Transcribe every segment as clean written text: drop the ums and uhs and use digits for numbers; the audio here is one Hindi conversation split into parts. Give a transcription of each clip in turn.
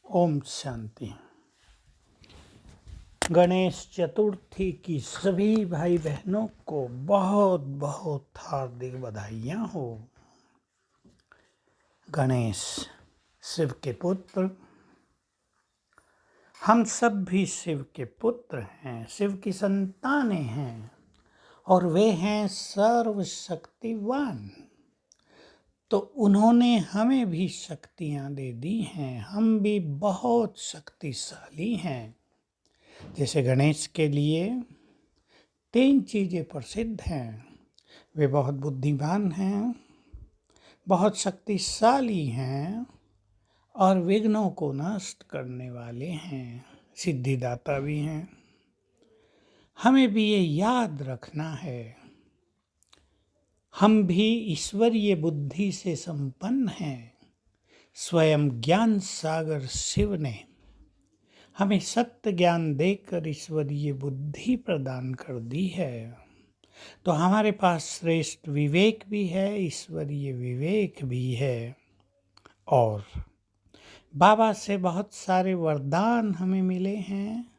ओम शांति। गणेश चतुर्थी की सभी भाई बहनों को बहुत बहुत हार्दिक बधाइयाँ हो। गणेश शिव के पुत्र, हम सब भी शिव के पुत्र हैं, शिव की संतानें हैं और वे हैं सर्वशक्तिवान। तो उन्होंने हमें भी शक्तियाँ दे दी हैं, हम भी बहुत शक्तिशाली हैं। जैसे गणेश के लिए 3 चीज़ें प्रसिद्ध हैं। वे बहुत बुद्धिमान हैं, बहुत शक्तिशाली हैं और विघ्नों को नष्ट करने वाले हैं, सिद्धिदाता भी हैं। हमें भी ये याद रखना है, हम भी ईश्वरीय बुद्धि से संपन्न हैं। स्वयं ज्ञान सागर शिव ने हमें सत्य ज्ञान देकर ईश्वरीय बुद्धि प्रदान कर दी है। तो हमारे पास श्रेष्ठ विवेक भी है, ईश्वरीय विवेक भी है और बाबा से बहुत सारे वरदान हमें मिले हैं,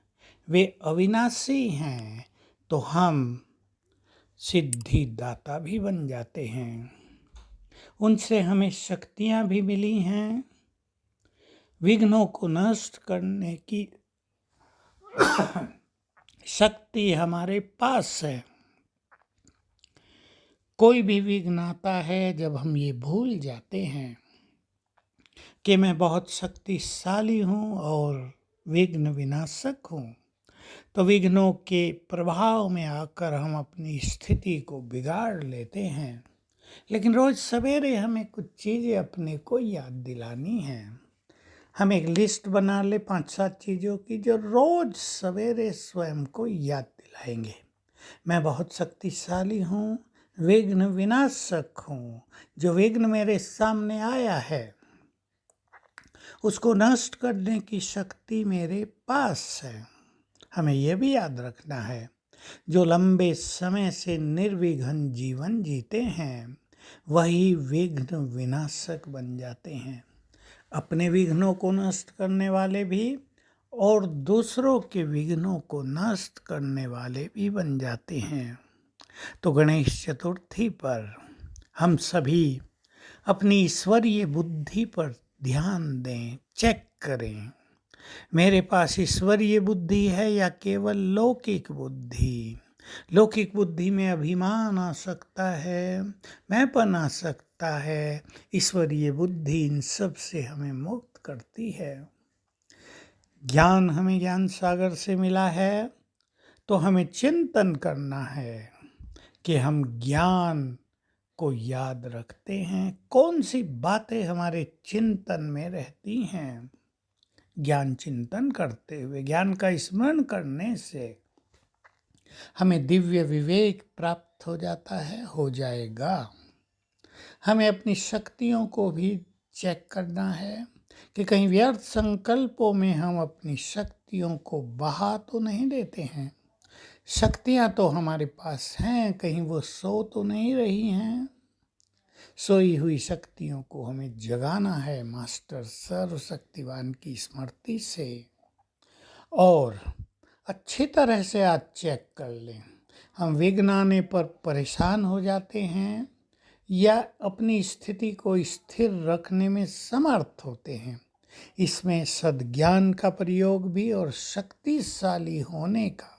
वे अविनाशी हैं। तो हम सिद्धिदाता भी बन जाते हैं। उनसे हमें शक्तियाँ भी मिली हैं, विघ्नों को नष्ट करने की शक्ति हमारे पास है। कोई भी विघ्न आता है जब हम ये भूल जाते हैं कि मैं बहुत शक्तिशाली हूँ और विघ्न विनाशक हूँ, तो विघ्नों के प्रभाव में आकर हम अपनी स्थिति को बिगाड़ लेते हैं। लेकिन रोज सवेरे हमें कुछ चीज़ें अपने को याद दिलानी है। हम एक लिस्ट बना ले 5-7 चीज़ों की जो रोज सवेरे स्वयं को याद दिलाएंगे। मैं बहुत शक्तिशाली हूँ, विघ्न विनाशक हूँ। जो विघ्न मेरे सामने आया है उसको नष्ट करने की शक्ति मेरे पास है। हमें यह भी याद रखना है, जो लंबे समय से निर्विघ्न जीवन जीते हैं वही विघ्न विनाशक बन जाते हैं। अपने विघ्नों को नष्ट करने वाले भी और दूसरों के विघ्नों को नष्ट करने वाले भी बन जाते हैं। तो गणेश चतुर्थी पर हम सभी अपनी ईश्वरीय बुद्धि पर ध्यान दें, चेक करें, मेरे पास ईश्वरीय बुद्धि है या केवल लौकिक बुद्धि। लौकिक बुद्धि में अभिमान आ सकता है, मैंपन आ सकता है। ईश्वरीय बुद्धि इन सब से हमें मुक्त करती है। ज्ञान हमें ज्ञान सागर से मिला है, तो हमें चिंतन करना है कि हम ज्ञान को याद रखते हैं, कौन सी बातें हमारे चिंतन में रहती हैं। ज्ञान चिंतन करते हुए, ज्ञान का स्मरण करने से हमें दिव्य विवेक प्राप्त हो जाता है, हो जाएगा। हमें अपनी शक्तियों को भी चेक करना है कि कहीं व्यर्थ संकल्पों में हम अपनी शक्तियों को बहा तो नहीं देते हैं। शक्तियाँ तो हमारे पास हैं, कहीं वो सो तो नहीं रही हैं। सोई हुई शक्तियों को हमें जगाना है मास्टर सर्वशक्तिवान की स्मृति से। और अच्छी तरह से आज चेक कर लें, हम विघ्न आने पर परेशान हो जाते हैं या अपनी स्थिति को स्थिर रखने में समर्थ होते हैं। इसमें सद्ज्ञान का प्रयोग भी और शक्तिशाली होने का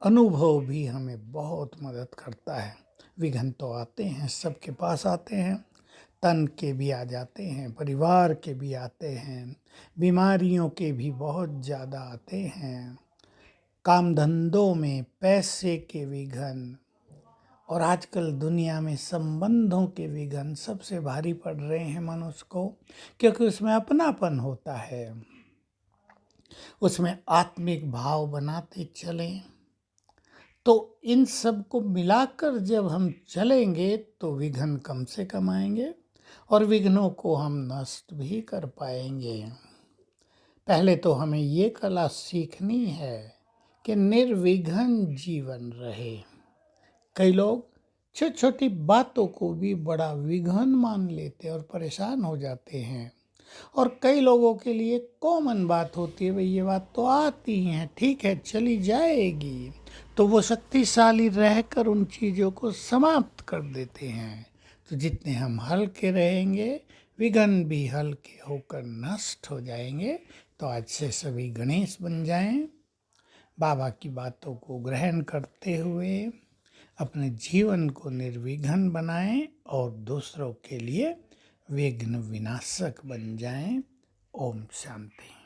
अनुभव भी हमें बहुत मदद करता है। विघ्न तो आते हैं, सबके पास आते हैं, तन के भी आ जाते हैं, परिवार के भी आते हैं, बीमारियों के भी बहुत ज़्यादा आते हैं, काम धंधों में पैसे के विघ्न और आजकल दुनिया में संबंधों के विघ्न सबसे भारी पड़ रहे हैं मनुष्य को, क्योंकि उसमें अपनापन होता है, उसमें आत्मिक भाव बनाते चलें। तो इन सब को मिलाकर जब हम चलेंगे तो विघ्न कम से कम आएंगे और विघ्नों को हम नष्ट भी कर पाएंगे। पहले तो हमें ये कला सीखनी है कि निर्विघ्न जीवन रहे। कई लोग छोटी छोटी बातों को भी बड़ा विघ्न मान लेते और परेशान हो जाते हैं। और कई लोगों के लिए कॉमन बात होती है, भाई ये बात तो आती है, ठीक है चली जाएगी, तो वो शक्तिशाली रहकर उन चीज़ों को समाप्त कर देते हैं। तो जितने हम हल्के रहेंगे, विघ्न भी हल्के होकर नष्ट हो जाएंगे। तो आज से सभी गणेश बन जाएं, बाबा की बातों को ग्रहण करते हुए अपने जीवन को निर्विघ्न बनाएं और दूसरों के लिए विघ्न विनाशक बन जाएं। ओम शांति।